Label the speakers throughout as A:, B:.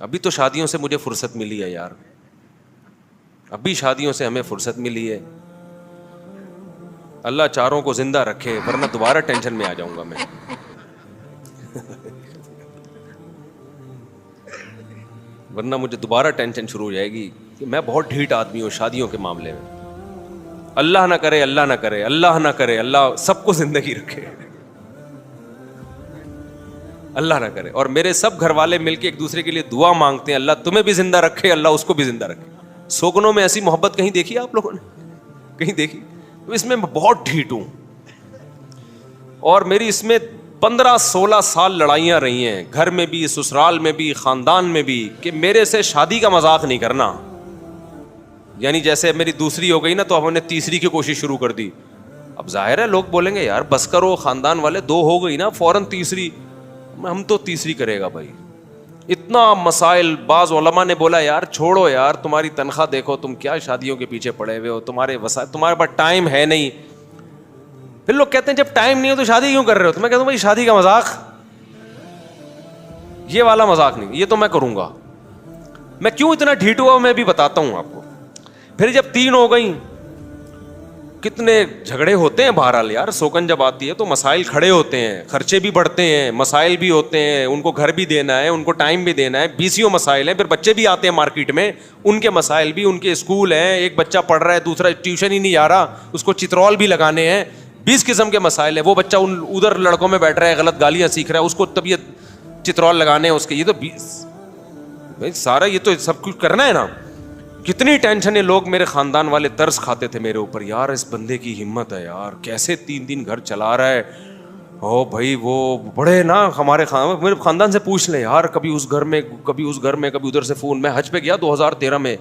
A: ابھی تو شادیوں سے مجھے فرصت ملی ہے یار, ابھی شادیوں سے ہمیں فرصت ملی ہے. اللہ چاروں کو زندہ رکھے, ورنہ دوبارہ ٹینشن میں آ جاؤں گا میں. ورنہ مجھے دوبارہ ٹینشن شروع ہو جائے گی کہ میں بہت ڈھیٹ آدمی ہوں شادیوں کے معاملے میں. اللہ نہ کرے, اللہ نہ کرے, اللہ نہ کرے, اللہ سب کو زندگی رکھے, اللہ نہ کرے. اور میرے سب گھر والے مل کے ایک دوسرے کے لیے دعا مانگتے ہیں, اللہ تمہیں بھی زندہ رکھے, اللہ اس کو بھی زندہ رکھے. سوگنوں میں ایسی محبت کہیں دیکھی آپ لوگوں نے, کہیں دیکھی؟ تو اس میں بہت ڈھیٹ ہوں, اور میری اس میں 15-16 سال لڑائیاں رہی ہیں, گھر میں بھی, سسرال میں بھی, خاندان میں بھی, کہ میرے سے شادی کا مذاق نہیں کرنا. یعنی جیسے میری دوسری ہو گئی نا تو ہم نے تیسری کی کوشش شروع کر دی. اب ظاہر ہے لوگ بولیں گے یار بس کرو, خاندان والے, 2 ہو گئی نا فوراً تیسری. ہم تو تیسری کرے گا بھائی, اتنا مسائل. بعض علماء نے بولا یار چھوڑو یار, تمہاری تنخواہ دیکھو, تم کیا شادیوں کے پیچھے پڑے ہوئے ہو, تمہارے وسائل, تمہارے پاس ٹائم ہے نہیں. پھر لوگ کہتے ہیں جب ٹائم نہیں ہو تو شادی کیوں کر رہے ہو؟ تو میں کہتا ہوں بھائی شادی کا مذاق, یہ والا مذاق نہیں, یہ تو میں کروں گا. میں کیوں اتنا ڈھیٹ ہوا میں بھی بتاتا ہوں آپ کو. پھر جب 3 ہو گئیں, کتنے جھگڑے ہوتے ہیں بہرحال یار. سوکن جب آتی ہے تو مسائل کھڑے ہوتے ہیں, خرچے بھی بڑھتے ہیں, مسائل بھی ہوتے ہیں, ان کو گھر بھی دینا ہے, ان کو ٹائم بھی دینا ہے, 20 مسائل ہیں. پھر بچے بھی آتے ہیں مارکیٹ میں, ان کے مسائل بھی, ان کے اسکول ہیں, ایک بچہ پڑھ رہا ہے, دوسرا ٹیوشن ہی نہیں جا رہا, اس کو چترول بھی لگانے ہیں, 20 قسم کے مسائل ہیں. وہ بچہ ادھر لڑکوں میں بیٹھ رہا ہے, غلط گالیاں سیکھ رہا ہے, اس کو طبیعت چترول لگانے ہیں اس کے. یہ تو 20 سارا, یہ تو سب کچھ کرنا ہے نا. کتنی ٹینشن ہے. لوگ میرے خاندان والے ترس کھاتے تھے میرے اوپر, یار اس بندے کی ہمت ہے یار, کیسے 3 گھر چلا رہا ہے. او بھائی وہ بڑے نا ہمارے میرے خاندان سے پوچھ لیں یار, کبھی اس گھر میں, کبھی اس گھر میں, کبھی ادھر سے فون. میں حج پہ گیا 2013 میں,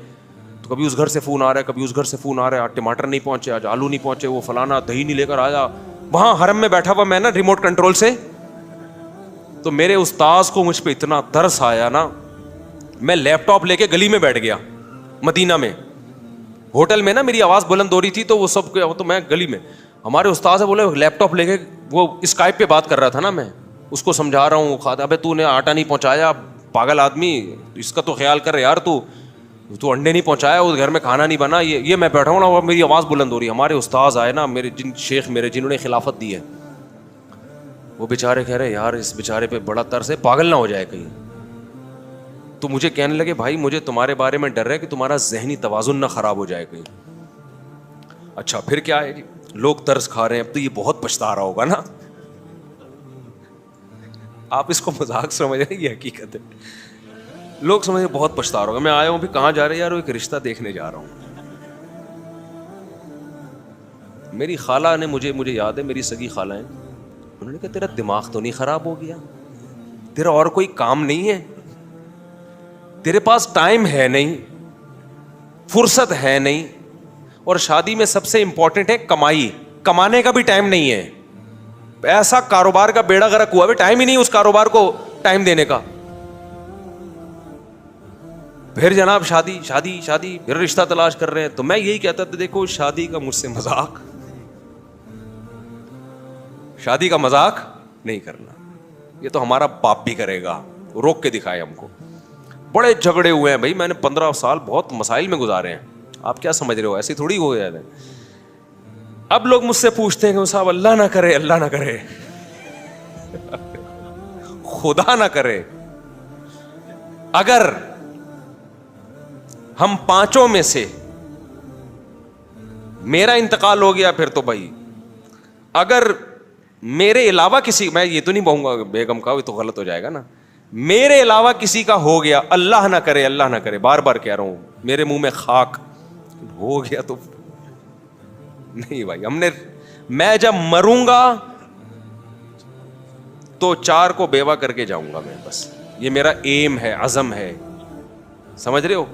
A: تو کبھی اس گھر سے فون آ رہا ہے, کبھی اس گھر سے فون آ رہا ہے, آج ٹماٹر نہیں پہنچے, آج آلو نہیں پہنچے, وہ فلانا دہی نہیں لے کر آیا. وہاں حرم میں بیٹھا ہوا میں نا ریموٹ کنٹرول سے, تو میرے استاذ کو مجھ پہ اتنا ترس آیا نا, میں لیپ ٹاپ لے کے گلی میں بیٹھ گیا مدینہ میں. ہوٹل میں نا میری آواز بلند ہو رہی تھی تو وہ سب, تو میں گلی میں, ہمارے استاد سے بولے لیپ ٹاپ لے کے, وہ اسکائپ پہ بات کر رہا تھا نا, میں اس کو سمجھا رہا ہوں, ابے تو نے آٹا نہیں پہنچایا, پاگل آدمی, اس کا تو خیال کر یار, تو انڈے نہیں پہنچایا, اس گھر میں کھانا نہیں بنا. یہ میں بیٹھا ہوں نا, اور میری آواز بلند ہو رہی ہے. ہمارے استاذ آئے نا, میرے شیخ میرے, جنہوں نے خلافت دی ہے, وہ بیچارے کہہ رہے یار اس بیچارے پہ بڑا ترس ہے, پاگل نہ ہو جائے کہیں. تو مجھے کہنے لگے بھائی مجھے تمہارے بارے میں ڈر ہے کہ تمہارا ذہنی توازن نہ خراب ہو جائے کہیں. اچھا پھر کیا ہے جی, لوگ ترس کھا رہے ہیں, اب تو یہ بہت پچھتا رہا ہوگا نا. آپ اس کو مذاق سمجھ رہے ہیں, یہ حقیقت ہے. لوگ سمجھ بہت پچھتا رہا ہوگا. میں آیا ہوں بھی کہاں جا رہے یار, ایک رشتہ دیکھنے جا رہا ہوں. میری خالہ نے مجھے یاد ہے, میری سگی خالہ ہیں, انہوں نے کہا تیرا دماغ تو نہیں خراب ہو گیا, تیرا اور کوئی کام نہیں ہے, تیرے پاس ٹائم ہے نہیں, فرصت ہے نہیں, اور شادی میں سب سے امپورٹنٹ ہے کمائی, کمانے کا بھی ٹائم نہیں ہے. ایسا کاروبار کا بیڑا غرق ہوا ہے, ٹائم ہی نہیں اس کاروبار کو ٹائم دینے کا. پھر جناب شادی شادی شادی, پھر رشتہ تلاش کر رہے ہیں. تو میں یہی کہتا تھا دیکھو شادی کا مجھ سے مذاق, شادی کا مذاق نہیں کرنا. یہ تو ہمارا باپ بھی کرے گا, روک کے دکھائے ہم کو. بڑے جھگڑے ہوئے ہیں بھائی, میں نے 15 سال بہت مسائل میں گزارے ہیں. آپ کیا سمجھ رہے ہو, ایسی تھوڑی ہو گیا ہے. اب لوگ مجھ سے پوچھتے ہیں کہ صاحب اللہ نہ کرے, اللہ نہ کرے, خدا نہ کرے, اگر ہم 5 میں سے میرا انتقال ہو گیا, پھر تو بھائی اگر میرے علاوہ کسی, میں یہ تو نہیں بہوں گا بیگم کا, تو غلط ہو جائے گا نا, میرے علاوہ کسی کا ہو گیا, اللہ نہ کرے, اللہ نہ کرے, بار بار کہہ رہا ہوں, میرے منہ میں خاک ہو گیا تو نہیں بھائی. میں جب مروں گا تو 4 کو بیوہ کر کے جاؤں گا میں, بس یہ میرا ایم ہے, عزم ہے, سمجھ رہے ہو.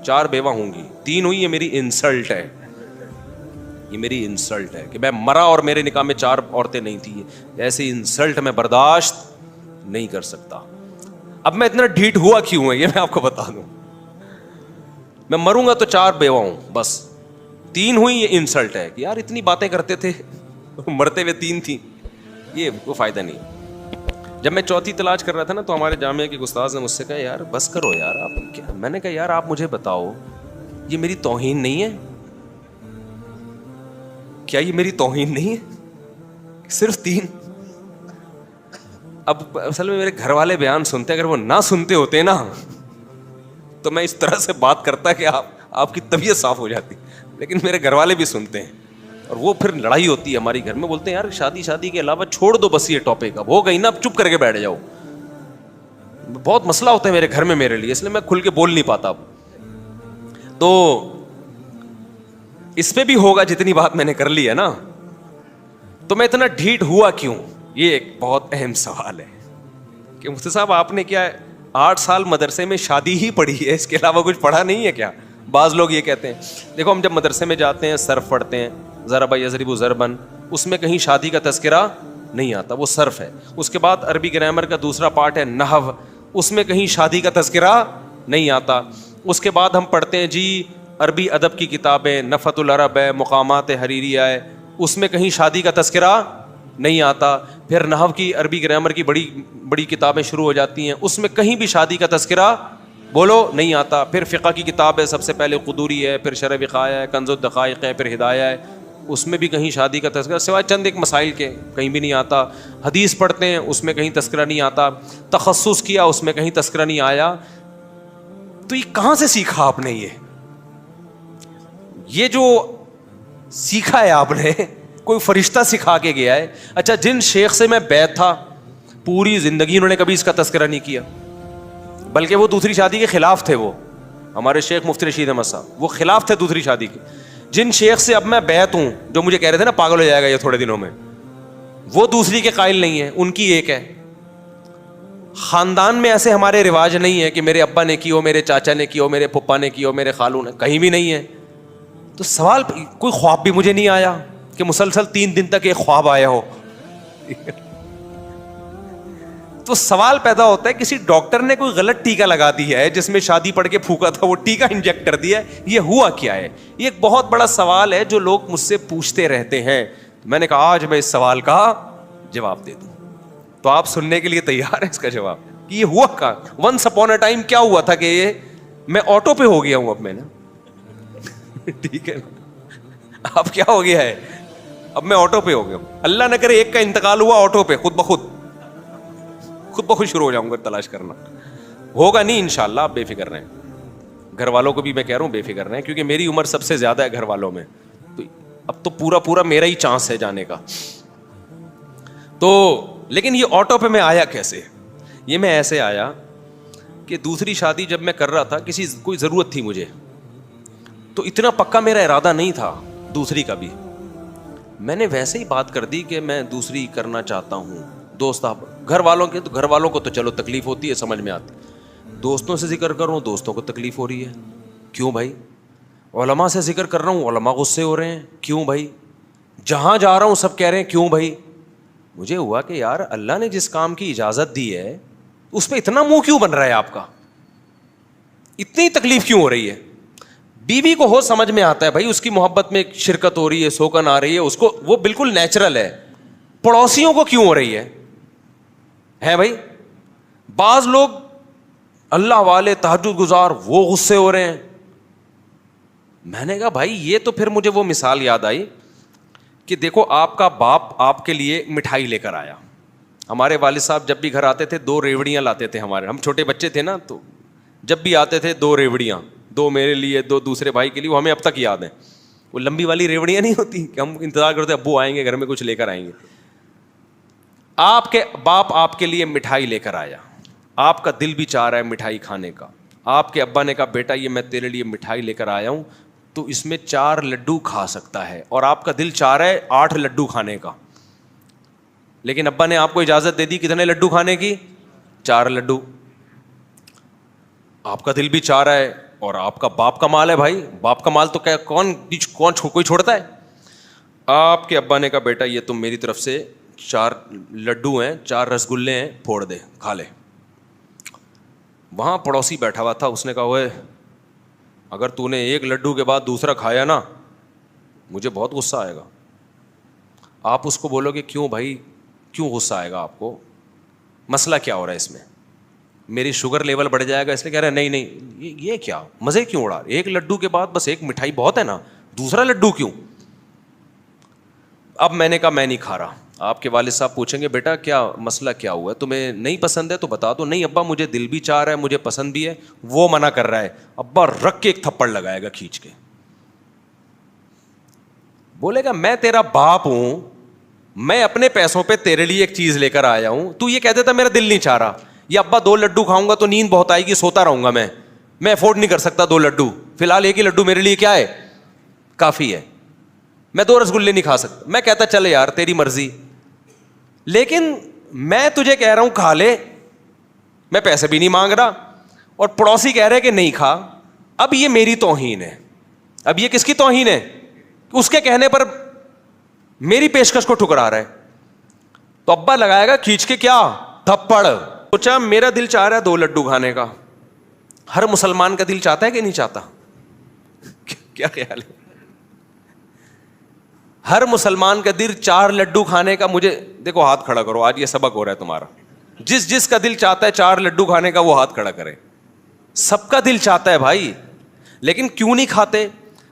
A: 4 بیوہ ہوں گی, 3 ہوئی, یہ میری انسلٹ ہے, یہ میری انسلٹ ہے کہ میں مرا اور میرے نکاح میں 4 عورتیں نہیں تھیں. ایسی انسلٹ میں برداشت نہیں کر سکتا. اب میں اتنا ڈھیٹ ہوا کیوں ہے یہ میں آپ کو بتا دوں. میں مروں گا تو 4 بیوہ ہوں, بس 3 ہوئی, یہ انسلٹ ہے کہ یار اتنی باتیں کرتے تھے, مرتے ہوئے 3 تھیں, یہ کوئی فائدہ نہیں. جب میں چوتھی تلاش کر رہا تھا نا تو ہمارے جامعہ کے استاذ نے مجھ سے کہا یار بس کرو یار آپ کیا. میں نے کہا یار آپ مجھے بتاؤ یہ میری توہین نہیں ہے؟ کیا یہ میری توہین نہیں ہے؟ صرف 3. اب اصل میں میرے گھر والے بیان سنتے, اگر وہ نہ سنتے ہوتے نا تو میں اس طرح سے بات کرتا کہ آپ کی طبیعت صاف ہو جاتی, لیکن میرے گھر والے بھی سنتے ہیں اور وہ پھر لڑائی ہوتی ہے ہماری گھر میں, بولتے ہیں یار شادی کے علاوہ چھوڑ دو بس یہ ٹاپک, اب ہو گئی نا اب چپ کر کے بیٹھ جاؤ. بہت مسئلہ ہوتا ہے میرے گھر میں میرے لیے, اس لیے میں کھل کے بول نہیں پاتا. تو اس پہ بھی ہوگا جتنی بات میں نے کر لی ہے نا, تو میں اتنا ڈھیٹ ہوا کیوں, یہ ایک بہت اہم سوال ہے کہ مفتی صاحب آپ نے کیا 8 سال مدرسے میں شادی ہی پڑھی ہے, اس کے علاوہ کچھ پڑھا نہیں ہے کیا؟ بعض لوگ یہ کہتے ہیں. دیکھو ہم جب مدرسے میں جاتے ہیں صرف پڑھتے ہیں, ضرب یضرب ضربا, اس میں کہیں شادی کا تذکرہ نہیں آتا, وہ صرف ہے. اس کے بعد عربی گرامر کا دوسرا پارٹ ہے نحو, اس میں کہیں شادی کا تذکرہ نہیں آتا. اس کے بعد ہم پڑھتے ہیں جی عربی ادب کی کتابیں, نفحۃ العرب ہے, مقامات حریریہ ہے, اس میں کہیں شادی کا تذکرہ نہیں آتا. پھر نحو کی عربی گرامر کی بڑی بڑی کتابیں شروع ہو جاتی ہیں, اس میں کہیں بھی شادی کا تذکرہ بولو نہیں آتا. پھر فقہ کی کتاب ہے, سب سے پہلے قدوری ہے, پھر شرح وقایہ ہے, کنز الدقائق ہے, پھر ہدایہ ہے, اس میں بھی کہیں شادی کا تذکرہ سوائے چند ایک مسائل کے کہیں بھی نہیں آتا. حدیث پڑھتے ہیں, اس میں کہیں تذکرہ نہیں آتا. تخصص کیا, اس میں کہیں تذکرہ نہیں آیا. تو یہ کہاں سے سیکھا آپ نے؟ یہ جو سیکھا ہے آپ نے, کوئی فرشتہ سکھا کے گیا ہے؟ اچھا جن شیخ سے میں بیعت تھا پوری زندگی انہوں نے کبھی اس کا تذکرہ نہیں کیا, بلکہ وہ دوسری شادی کے خلاف تھے. وہ ہمارے شیخ مفتی رشید احمد صاحب, وہ خلاف تھے دوسری شادی کے. جن شیخ سے اب میں بیعت ہوں, جو مجھے کہہ رہے تھے نا پاگل ہو جائے گا یہ تھوڑے دنوں میں, وہ دوسری کے قائل نہیں ہے, ان کی ایک ہے. خاندان میں ایسے ہمارے رواج نہیں ہے کہ میرے ابا نے کی ہو, میرے چاچا نے کی ہو, میرے پپا نے کی ہو, میرے خالو نے, کہیں بھی نہیں ہے. تو سوال, کوئی خواب بھی مجھے نہیں آیا کہ مسلسل 3 دن تک ایک خواب آیا ہو. تو سوال پیدا ہوتا ہے کسی ڈاکٹر نے کوئی غلط ٹیکا لگا دیا ہے جس میں شادی پڑھ کے پھونکا تھا, وہ ٹیکا انجیکٹ کر دیا ہے, یہ ہوا کیا ہے؟ یہ ایک بہت بڑا سوال ہے جو لوگ مجھ سے پوچھتے رہتے ہیں. میں نے کہا آج میں اس سوال کا جواب دے دوں, تو آپ سننے کے لیے تیار ہیں اس کا جواب کہ یہ ہوا کہاں؟ ونس اپون اے ٹائم کیا ہوا تھا کہ یہ میں آٹو پہ ہو گیا ہوں اب میں نا. ٹھیک ہے, اب کیا ہو گیا ہے؟ اب میں آٹو پہ ہو گیا ہوں. اللہ نہ کرے ایک کا انتقال ہوا آٹو پہ, خود بخود شروع ہو جاؤں گا تلاش کرنا. ہوگا نہیں انشاءاللہ, آپ بے فکر رہیں. گھر والوں کو بھی میں کہہ رہا ہوں بے فکر رہیں, کیونکہ میری عمر سب سے زیادہ ہے گھر والوں میں, تو اب تو پورا میرا ہی چانس ہے جانے کا. تو لیکن یہ آٹو پہ میں آیا کیسے؟ یہ میں ایسے آیا کہ دوسری شادی جب میں کر رہا تھا, کوئی ضرورت تھی مجھے, تو اتنا پکا میرا ارادہ نہیں تھا دوسری کا بھی. میں نے ویسے ہی بات کر دی کہ میں دوسری کرنا چاہتا ہوں. دوست آپ گھر والوں کو تو چلو تکلیف ہوتی ہے, سمجھ میں آتی. دوستوں سے ذکر کر رہا ہوں, دوستوں کو تکلیف ہو رہی ہے. کیوں بھائی؟ علماء سے ذکر کر رہا ہوں, علماء غصے ہو رہے ہیں. کیوں بھائی؟ جہاں جا رہا ہوں سب کہہ رہے ہیں کیوں بھائی. مجھے ہوا کہ یار اللہ نے جس کام کی اجازت دی ہے اس پہ اتنا منہ کیوں بن رہا ہے آپ کا, اتنی تکلیف کیوں ہو رہی ہے؟ بیوی کو ہو سمجھ میں آتا ہے بھائی, اس کی محبت میں شرکت ہو رہی ہے, سوکن آ رہی ہے, اس کو وہ بالکل نیچرل ہے. پڑوسیوں کو کیوں ہو رہی ہے بھائی؟ بعض لوگ اللہ والے تہجد گزار, وہ غصے ہو رہے ہیں. میں نے کہا بھائی یہ تو پھر مجھے وہ مثال یاد آئی کہ دیکھو آپ کا باپ آپ کے لیے مٹھائی لے کر آیا. ہمارے والد صاحب جب بھی گھر آتے تھے 2 ریوڑیاں لاتے تھے. ہم چھوٹے بچے تھے نا, تو جب بھی آتے تھے 2 ریوڑیاں, 2 میرے لیے 2 دوسرے بھائی کے لیے. وہ ہمیں اب تک یاد ہیں, وہ لمبی والی ریوڑیاں نہیں ہوتی کہ ہم انتظار کرتے ابو آئیں گے گھر میں کچھ لے کر آئیں گے. آپ کے باپ آپ کے لیے مٹھائی لے کر آیا, آپ کا دل بھی چاہ رہا ہے مٹھائی کھانے کا. آپ کے ابا نے کہا بیٹا یہ میں تیرے لیے مٹھائی لے کر آیا ہوں, تو اس میں 4 لڈو کھا سکتا ہے, اور آپ کا دل چاہ رہا ہے 8 لڈو کھانے کا. لیکن ابا نے آپ کو اجازت دے دی کتنے لڈو کھانے کی؟ 4 لڈو. آپ کا دل بھی چاہ رہا ہے, اور آپ کا باپ کا مال ہے بھائی, باپ کا مال تو کیا کون کوئی چھوڑتا ہے. آپ کے ابا نے کہا بیٹا یہ تم میری طرف سے 4 لڈو ہیں, 4 رسگلے ہیں, پھوڑ دے, کھا لے. وہاں پڑوسی بیٹھا ہوا تھا, اس نے کہا اوئے اگر تو نے 1 لڈو کے بعد دوسرا کھایا نا مجھے بہت غصہ آئے گا. آپ اس کو بولو کہ کیوں بھائی, کیوں غصہ آئے گا آپ کو؟ مسئلہ کیا ہو رہا ہے اس میں, میری شوگر لیول بڑھ جائے گا اس لیے کہہ رہے ہیں نہیں یہ کیا مزے کیوں اڑا, ایک لڈو کے بعد بس ایک مٹھائی بہت ہے نا, دوسرا لڈو کیوں. اب میں نے کہا میں نہیں کھا رہا. آپ کے والد صاحب پوچھیں گے بیٹا کیا مسئلہ کیا ہوا ہے, تمہیں نہیں پسند ہے تو بتا دو. نہیں ابا مجھے دل بھی چاہ رہا ہے, مجھے پسند بھی ہے. وہ منع کر رہا ہے. ابا رکھ کے ایک تھپڑ لگائے گا کھینچ کے, بولے گا میں تیرا باپ ہوں, میں اپنے پیسوں پہ تیرے لیے ایک چیز لے کر آیا ہوں, تو یہ کہہ دیتا میرا دل نہیں چاہ رہا, یا ابا 2 لڈو کھاؤں گا تو نیند بہت آئے گی, سوتا رہوں گا, میں افورڈ نہیں کر سکتا 2 لڈو, فی الحال ایک ہی لڈو میرے لیے کیا ہے کافی ہے, میں 2 رسگلے نہیں کھا سکتا. میں کہتا چلے یار تیری مرضی, لیکن میں تجھے کہہ رہا ہوں کھا لے, میں پیسے بھی نہیں مانگ رہا, اور پڑوسی کہہ رہے کہ نہیں کھا. اب یہ میری توہین ہے, اب یہ کس کی توہین ہے, اس کے کہنے پر میری پیشکش کو ٹھکرا رہا ہے. تو ابا لگائے گا کھینچ کے کیا تھپڑ. سوچا میرا دل چاہ رہا ہے 2 لڈو کھانے کا, ہر مسلمان کا دل چاہتا ہے کہ نہیں چاہتا, کیا خیال ہے؟ ہر مسلمان کا دل 4 لڈو کھانے کا. مجھے دیکھو ہاتھ کھڑا کرو, آج یہ سبق ہو رہا ہے تمہارا. جس کا دل چاہتا ہے 4 لڈو کھانے کا وہ ہاتھ کھڑا کرے. سب کا دل چاہتا ہے بھائی, لیکن کیوں نہیں کھاتے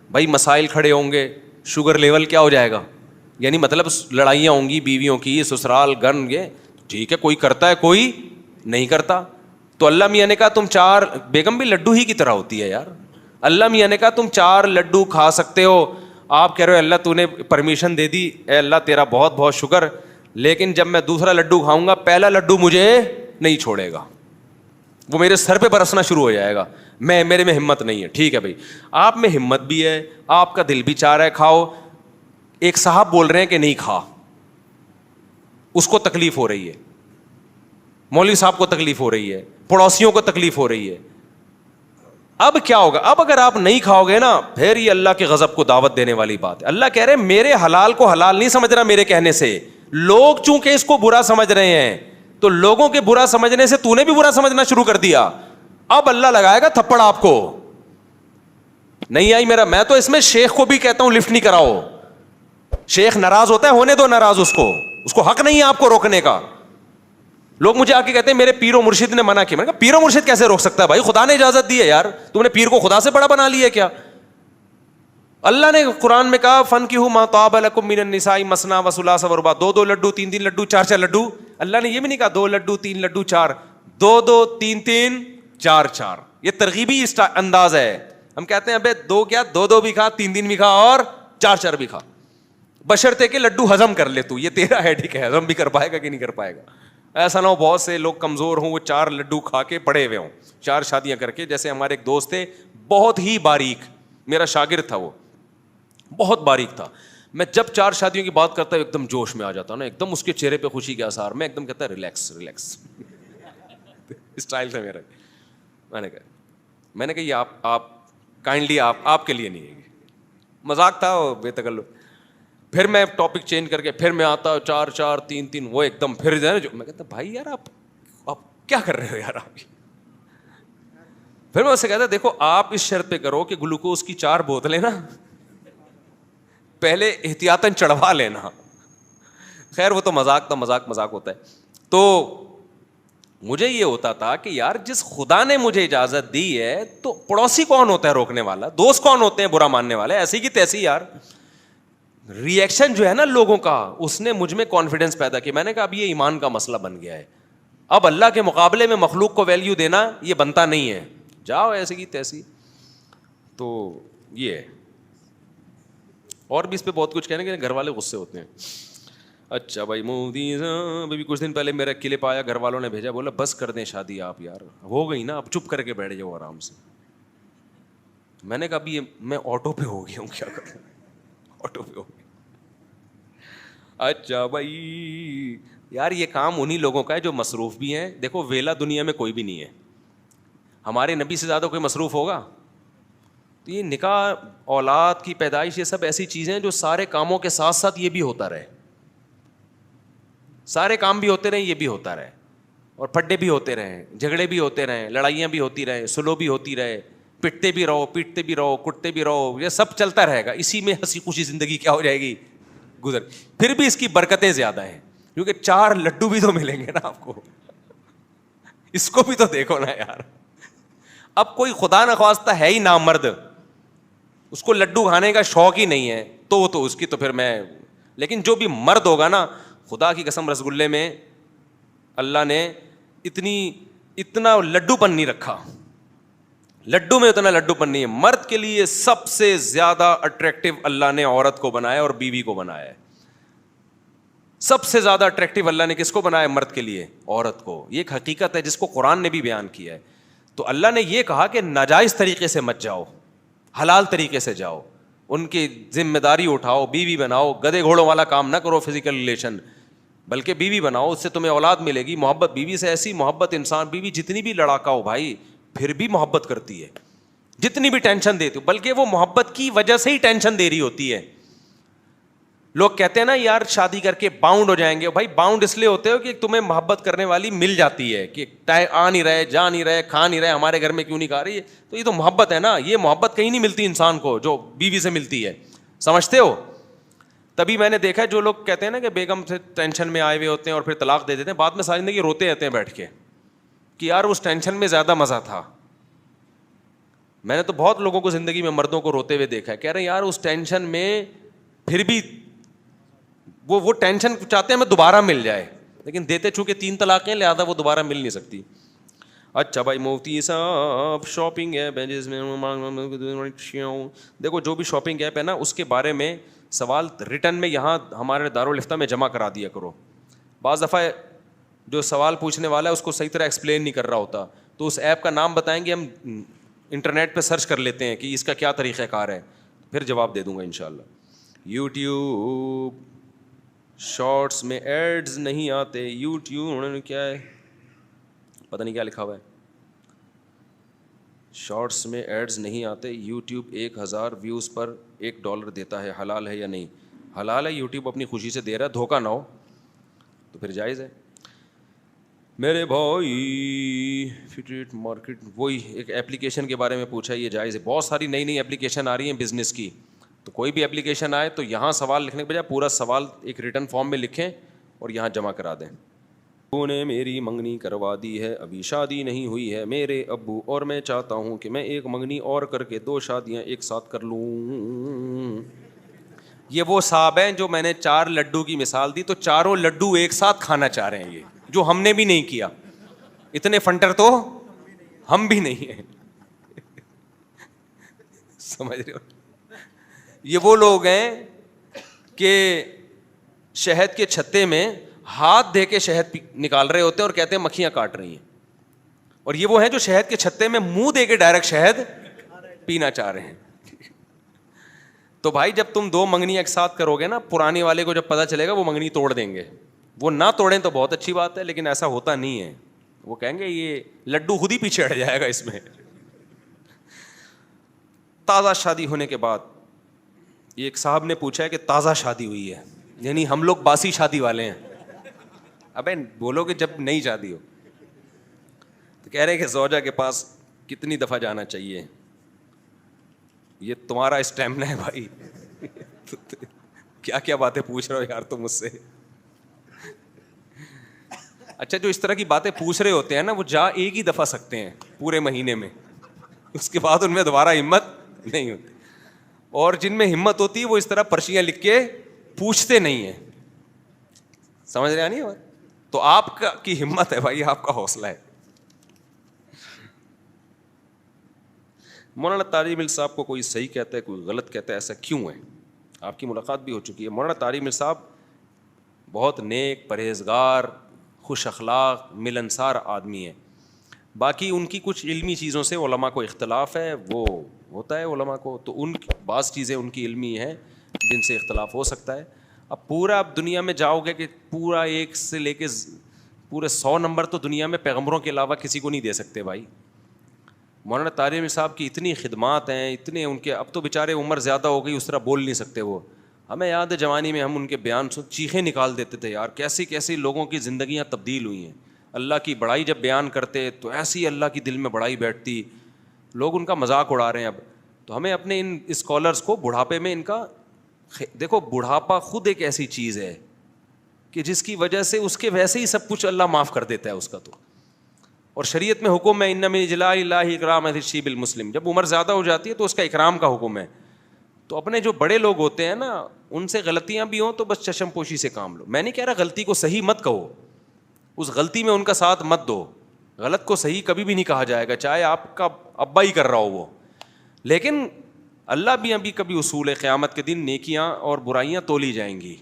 A: بھائی؟ مسائل کھڑے ہوں گے, شوگر لیول کیا ہو جائے گا, یعنی مطلب لڑائیاں ہوں گی بیویوں کی, سسرال گن یہ ٹھیک ہے, کوئی کرتا ہے کوئی نہیں کرتا. تو اللہ میاں نے کہا تم 4, بیگم بھی لڈو ہی کی طرح ہوتی ہے یار. اللہ میاں نے کہا تم 4 لڈو کھا سکتے ہو. آپ کہہ رہے ہو اللہ تو نے پرمیشن دے دی, اے اللہ تیرا بہت بہت شکر, لیکن جب میں دوسرا لڈو کھاؤں گا پہلا لڈو مجھے نہیں چھوڑے گا, وہ میرے سر پہ برسنا شروع ہو جائے گا. میرے میں ہمت نہیں ہے. ٹھیک ہے بھائی, آپ میں ہمت بھی ہے, آپ کا دل بھی چاہ رہا ہے کھاؤ. ایک صاحب بول رہے ہیں کہ نہیں کھا, اس کو تکلیف ہو رہی ہے, مولوی صاحب کو تکلیف ہو رہی ہے, پڑوسیوں کو تکلیف ہو رہی ہے. اب کیا ہوگا؟ اب اگر آپ نہیں کھاؤ گے نا, پھر یہ اللہ کے غضب کو دعوت دینے والی بات ہے. اللہ کہہ رہے میرے حلال کو حلال نہیں سمجھ رہا میرے کہنے سے, لوگ چونکہ اس کو برا سمجھ رہے ہیں, تو لوگوں کے برا سمجھنے سے تو نے بھی برا سمجھنا شروع کر دیا. اب اللہ لگائے گا تھپڑ آپ کو. نہیں آئی میرا, میں تو اس میں شیخ کو بھی کہتا ہوں لفٹ نہیں کراؤ. شیخ ناراض ہوتا ہے, ہونے دو ناراض, اس کو حق نہیں ہے آپ کو روکنے کا. لوگ مجھے آ کے کہتے ہیں میرے پیر و مرشد نے منع کیا. میں نے کہا پیر و مرشد کیسے روک سکتا ہے بھائی؟ خدا نے اجازت دی ہے یار, تم نے پیر کو خدا سے بڑا بنا لیا کیا؟ اللہ نے قرآن میں کہا فَانْكِحُوا مَا طَابَ لَكُم مِّنَ النِّسَاءِ مَثْنَىٰ وَثُلَاثَ وَرُبَاعَ, 2 لڈو 3 لڈو 4 لڈو. اللہ نے یہ بھی نہیں کہا 2 لڈو 3 لڈو 4, 2 3 4. یہ ترغیبی انداز ہے. ہم کہتے ہیں ابے 2 کیا 2 بھی کھا, 3 بھی کھا, اور 4 بھی کھا, بشرطے کہ لڈو ہضم کر لے تو. یہ تیرا ہے ٹھیک ہے, ہضم بھی کر پائے گا کہ نہیں کر پائے گا. ایسا نہ ہو بہت سے لوگ کمزور ہوں, وہ 4 لڈو کھا کے پڑے ہوئے ہوں, 4 شادیاں کر کے. جیسے ہمارے ایک دوست تھے بہت ہی باریک, میرا شاگرد تھا, وہ بہت باریک تھا. میں جب 4 شادیوں کی بات کرتا ہوں ایک دم جوش میں آ جاتا ہوں نا, ایک دم اس کے چہرے پہ خوشی کے آثار, میں ایک دم کہتا ریلیکس اسٹائل تھا میرا. میں نے کہا یہ آپ کائنڈلی آپ کے لیے نہیں ہے, مذاق تھا بے تکلف. پھر میں ٹاپک چینج کر کے پھر میں آتا 4 3, وہ ایک دم پھر جو ہے نا, میں کہتا بھائی یار آپ کیا کر رہے ہو یار آپ. پھر میں اس سے کہتا دیکھو آپ اس شرط پہ کرو کہ گلوکوز کی 4 بوتلیں نا پہلے احتیاطاً چڑھوا لینا. خیر وہ تو مذاق تھا, مذاق ہوتا ہے. تو مجھے یہ ہوتا تھا کہ یار جس خدا نے مجھے اجازت دی ہے تو پڑوسی کون ہوتا ہے روکنے والا, دوست کون ہوتے ہیں برا ماننے والے, ایسی کی تیسی یار. ریئیکشن جو ہے نا لوگوں کا, اس نے مجھ میں کانفیڈنس پیدا کیا. میں نے کہا اب یہ ایمان کا مسئلہ بن گیا ہے, اب اللہ کے مقابلے میں مخلوق کو ویلیو دینا یہ بنتا نہیں ہے, جاؤ ایسی کی تیسی. تو یہ ہے, اور بھی اس پہ بہت کچھ کہنے کے گھر والے غصے ہوتے ہیں. اچھا بھائی مودی ابھی کچھ دن پہلے میرا کلپ آیا, گھر والوں نے بھیجا, بولا بس کر دیں شادی آپ یار, ہو گئی نا اب چپ کر کے بیٹھ جاؤ آرام سے. میں نے کہا ابھی میں آٹو پہ ہو گیا ہوں, کیا کروں, آٹو پہ ہو گیا. اچھا بھائی یار یہ کام انہی لوگوں کا ہے جو مصروف بھی ہیں. دیکھو ویلا دنیا میں کوئی بھی نہیں ہے, ہمارے نبی سے زیادہ کوئی مصروف ہوگا؟ تو یہ نکاح, اولاد کی پیدائش, یہ سب ایسی چیزیں ہیں جو سارے کاموں کے ساتھ ساتھ یہ بھی ہوتا رہے, سارے کام بھی ہوتے رہے, یہ بھی ہوتا رہے, اور پھڈے بھی ہوتے رہے, جھگڑے بھی ہوتے رہے, لڑائیاں بھی ہوتی رہے, سلو بھی ہوتی رہے, پٹتے بھی رہو, پیٹتے بھی رہو, کٹتے بھی رہو, یہ سب چلتا رہے گا. اسی میں ہنسی خوشی زندگی کیا ہو جائے گی, گزر. پھر بھی اس کی برکتیں زیادہ ہیں کیونکہ 4 لڈو بھی تو ملیں گے نا آپ کو. اس کو بھی تو دیکھو نا یار. اب کوئی خدا نخواستہ ہے ہی نامرد, اس کو لڈو کھانے کا شوق ہی نہیں ہے, تو اس کی تو پھر میں, لیکن جو بھی مرد ہوگا نا, خدا کی قسم رسگلے میں اللہ نے اتنا لڈو پن نہیں رکھا, لڈو میں اتنا لڈو پن نہیں ہے. مرد کے لیے سب سے زیادہ اٹریکٹیو اللہ نے عورت کو بنایا اور بیوی کو بنایا ہے. سب سے زیادہ اٹریکٹیو اللہ نے کس کو بنایا؟ مرد کے لیے عورت کو. یہ ایک حقیقت ہے جس کو قرآن نے بھی بیان کیا ہے. تو اللہ نے یہ کہا کہ ناجائز طریقے سے مت جاؤ, حلال طریقے سے جاؤ, ان کی ذمہ داری اٹھاؤ, بیوی بناؤ. گدے گھوڑوں والا کام نہ کرو فزیکل ریلیشن, بلکہ بیوی بناؤ, اس سے تمہیں اولاد ملے گی. محبت بیوی سے ایسی محبت, انسان بیوی جتنی بھی لڑاکا ہو بھائی پھر بھی محبت کرتی ہے, جتنی بھی ٹینشن دیتی ہو, بلکہ وہ محبت کی وجہ سے ہی ٹینشن دے رہی ہوتی ہے. لوگ کہتے ہیں نا یار شادی کر کے باؤنڈ ہو جائیں گے. بھائی باؤنڈ اس لیے ہوتے ہو کہ تمہیں محبت کرنے والی مل جاتی ہے, کہ آ نہیں رہے, جا نہیں رہے, کھا نہیں رہے, ہمارے گھر میں کیوں نہیں کھا رہی ہے. تو یہ تو محبت ہے نا. یہ محبت کہیں نہیں ملتی انسان کو جو بیوی سے ملتی ہے, سمجھتے ہو. تبھی میں نے دیکھا ہے جو لوگ کہتے ہیں نا کہ بیگم سے ٹینشن میں آئے ہوئے ہوتے ہیں اور پھر طلاق دے دیتے ہیں, بعد میں ساری زندگی روتے رہتے ہیں بیٹھ کے کہ یار اس ٹینشن میں زیادہ مزہ تھا. میں نے تو بہت لوگوں کو زندگی میں مردوں کو روتے ہوئے دیکھا ہے, کہہ رہے ہیں یار اس ٹینشن میں پھر بھی وہ ٹینشن چاہتے ہیں میں دوبارہ مل جائے, لیکن دیتے چونکہ 3 طلاقیں لہٰذا وہ دوبارہ مل نہیں سکتی. اچھا بھائی مفتی صاحب شاپنگ ایپ ہے جس میں دیکھو جو بھی شاپنگ ایپ ہے نا اس کے بارے میں سوال ریٹن میں یہاں ہمارے دارالفتہ میں جمع کرا دیا کرو. بعض دفعہ جو سوال پوچھنے والا ہے اس کو صحیح طرح ایکسپلین نہیں کر رہا ہوتا, تو اس ایپ کا نام بتائیں گے, ہم انٹرنیٹ پہ سرچ کر لیتے ہیں کہ اس کا کیا طریقہ کار ہے, پھر جواب دے دوں گا انشاءاللہ. یوٹیوب شارٹس میں ایڈز نہیں آتے. یوٹیوب انہوں نے کیا ہے پتہ نہیں کیا لکھا ہوا ہے, شارٹس میں ایڈز نہیں آتے. یوٹیوب 1000 ویوز پر $1 دیتا ہے, حلال ہے یا نہیں؟ حلال ہے, یوٹیوب اپنی خوشی سے دے رہا ہے, دھوکہ نہ ہو تو پھر جائز ہے. میرے بھائی فٹریٹ مارکیٹ وہی ایک ایپلیکیشن کے بارے میں پوچھا, یہ جائز ہے. بہت ساری نئی ایپلیکیشن آ رہی ہیں بزنس کی, تو کوئی بھی ایپلیکیشن آئے تو یہاں سوال لکھنے کے بجائے پورا سوال ایک ریٹن فارم میں لکھیں اور یہاں جمع کرا دیں. ابو نے میری منگنی کروا دی ہے, ابھی شادی نہیں ہوئی ہے میرے ابو, اور میں چاہتا ہوں کہ میں ایک منگنی اور کر کے 2 شادیاں ایک ساتھ کر لوں. یہ وہ صاحب ہیں جو میں نے 4 لڈو کی مثال دی, تو چاروں لڈو ایک ساتھ کھانا چاہ رہے ہیں, یہ جو ہم نے بھی نہیں کیا. اتنے فنٹر تو ہم بھی نہیں ہیں, سمجھ رہے ہو. یہ وہ لوگ ہیں کہ شہد کے چھتے میں ہاتھ دے کے شہد نکال رہے ہوتے ہیں اور کہتے ہیں مکھیاں کاٹ رہی ہیں, اور یہ وہ ہیں جو شہد کے چھتے میں منہ دے کے ڈائریکٹ شہد پینا چاہ رہے ہیں. تو بھائی جب تم 2 منگنی ایک ساتھ کرو گے نا, پرانے والے کو جب پتہ چلے گا وہ منگنی توڑ دیں گے. وہ نہ توڑیں تو بہت اچھی بات ہے, لیکن ایسا ہوتا نہیں ہے. وہ کہیں گے یہ لڈو خود ہی پیچھے ہٹ جائے گا اس میں. تازہ شادی ہونے کے بعد ایک صاحب نے پوچھا ہے کہ تازہ شادی ہوئی ہے, یعنی ہم لوگ باسی شادی والے ہیں. ابے بولو کہ جب نئی شادی ہو, تو کہہ رہے کہ زوجہ کے پاس کتنی دفعہ جانا چاہیے. یہ تمہارا اسٹیمنا ہے بھائی. کیا کیا باتیں پوچھ رہے ہو یار تم مجھ سے. اچھا جو اس طرح کی باتیں پوچھ رہے ہوتے ہیں نا, وہ جا ایک ہی دفعہ سکتے ہیں پورے مہینے میں, اس کے بعد ان میں دوبارہ ہمت نہیں ہوتی. اور جن میں ہمت ہوتی ہے وہ اس طرح پرچیاں لکھ کے پوچھتے نہیں ہیں. سمجھ رہے نہیں بات؟ تو آپ کی ہمت ہے بھائی, آپ کا حوصلہ ہے. مولانا طارق مل صاحب کو کوئی صحیح کہتا ہے کوئی غلط کہتا ہے, ایسا کیوں ہے؟ آپ کی ملاقات بھی ہو چکی ہے. مولانا طارق مل صاحب بہت نیک, پرہیزگار, خوش اخلاق, ملنسار آدمی ہیں. باقی ان کی کچھ علمی چیزوں سے علماء کو اختلاف ہے, وہ ہوتا ہے علماء کو, تو ان بعض چیزیں ان کی علمی ہیں جن سے اختلاف ہو سکتا ہے. اب پورا آپ دنیا میں جاؤ گے کہ پورا 1 سے لے کے پورے 100 نمبر تو دنیا میں پیغمبروں کے علاوہ کسی کو نہیں دے سکتے بھائی. مولانا طارق صاحب کی اتنی خدمات ہیں, اتنے ان کے, اب تو بیچارے عمر زیادہ ہو گئی, اس طرح بول نہیں سکتے وہ. ہمیں یاد ہے جوانی میں ہم ان کے بیان سن چیخیں نکال دیتے تھے یار, کیسی کیسی لوگوں کی زندگیاں تبدیل ہوئی ہیں. اللہ کی بڑائی جب بیان کرتے تو ایسی اللہ کی دل میں بڑائی بیٹھتی, لوگ ان کا مذاق اڑا رہے ہیں اب. تو ہمیں اپنے ان اسکالرس کو بڑھاپے میں ان کا دیکھو, بڑھاپا خود ایک ایسی چیز ہے کہ جس کی وجہ سے اس کے ویسے ہی سب کچھ اللہ معاف کر دیتا ہے اس کا. تو اور شریعت میں حکم ہے ان من اجلال اللہ اکرام الشیب المسلم. جب عمر زیادہ ہو جاتی ہے تو اس کا اکرام کا حکم ہے. تو اپنے جو بڑے لوگ ہوتے ہیں نا, ان سے غلطیاں بھی ہوں تو بس چشم پوشی سے کام لو. میں نہیں کہہ رہا غلطی کو صحیح مت کہو, اس غلطی میں ان کا ساتھ مت دو. غلط کو صحیح کبھی بھی نہیں کہا جائے گا, چاہے آپ کا ابا ہی کر رہا ہو وہ. لیکن اللہ بھی ابھی کبھی اصول ہے, قیامت کے دن نیکیاں اور برائیاں تولی جائیں گی.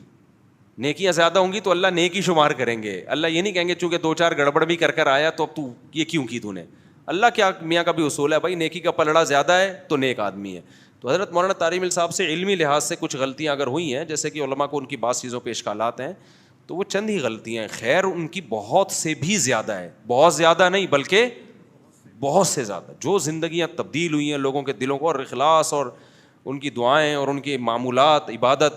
A: نیکیاں زیادہ ہوں گی تو اللہ نیکی شمار کریں گے. اللہ یہ نہیں کہیں گے چونکہ 2-4 گڑبڑ بھی کر آیا تو اب تو یہ کیوں کی تو نے. اللہ کیا میاں کا بھی اصول ہے, بھائی نیکی کا پلڑا زیادہ ہے تو نیک آدمی ہے. تو حضرت مولانا طارق مل صاحب سے علمی لحاظ سے کچھ غلطیاں اگر ہوئی ہیں, جیسے کہ علماء کو ان کی بعض چیزوں پہ اشکالات ہیں, تو وہ چند ہی غلطیاں ہیں. خیر ان کی بہت سے بھی زیادہ ہے, بہت زیادہ نہیں بلکہ بہت سے زیادہ. جو زندگیاں تبدیل ہوئی ہیں لوگوں کے دلوں کو, اور اخلاص اور ان کی دعائیں اور ان کے معمولات عبادت.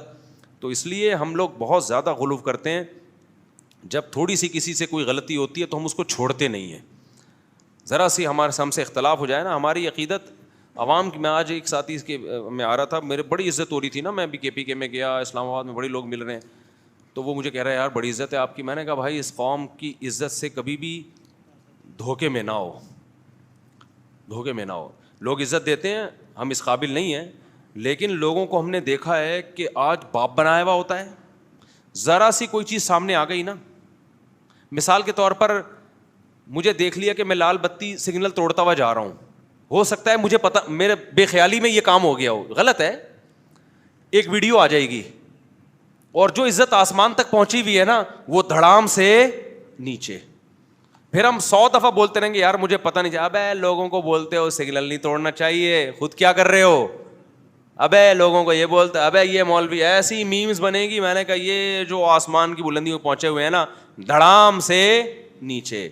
A: تو اس لیے ہم لوگ بہت زیادہ غلو کرتے ہیں. جب تھوڑی سی کسی سے کوئی غلطی ہوتی ہے تو ہم اس کو چھوڑتے نہیں ہیں. ذرا سی ہم سے اختلاف ہو جائے نا, ہماری عقیدت عوام کی. میں آج ایک ساتھی کے میں آ رہا تھا, میرے بڑی عزت ہو رہی تھی نا, میں بھی کے میں گیا, اسلام آباد میں بڑے لوگ مل رہے ہیں, تو وہ مجھے کہہ رہا ہے یار بڑی عزت ہے آپ کی. میں نے کہا بھائی اس قوم کی عزت سے کبھی بھی دھوکے میں نہ ہو, دھوکے میں نہ ہو. لوگ عزت دیتے ہیں, ہم اس قابل نہیں ہیں, لیکن لوگوں کو ہم نے دیکھا ہے کہ آج باپ بنایا ہوا ہوتا ہے. ذرا سی کوئی چیز سامنے آ گئی نا, مثال کے طور پر مجھے دیکھ لیا کہ میں لال بتی سگنل توڑتا ہوا جا رہا ہوں, ہو سکتا ہے مجھے پتا, میرے بے خیالی میں یہ کام ہو گیا ہو, غلط ہے, ایک ویڈیو آ جائے گی اور جو عزت آسمان تک پہنچی ہوئی ہے نا وہ دھڑام سے نیچے. پھر ہم 100 دفعہ بولتے رہیں گے یار مجھے پتہ نہیں چاہیے. ابے لوگوں کو بولتے ہو سگنل نہیں توڑنا چاہیے, خود کیا کر رہے ہو؟ ابے لوگوں کو یہ بولتے, ابے یہ مولوی, ایسی میمز بنے گی. میں نے کہا یہ جو آسمان کی بلندی میں پہنچے ہوئے ہیں نا, دھڑام سے نیچے.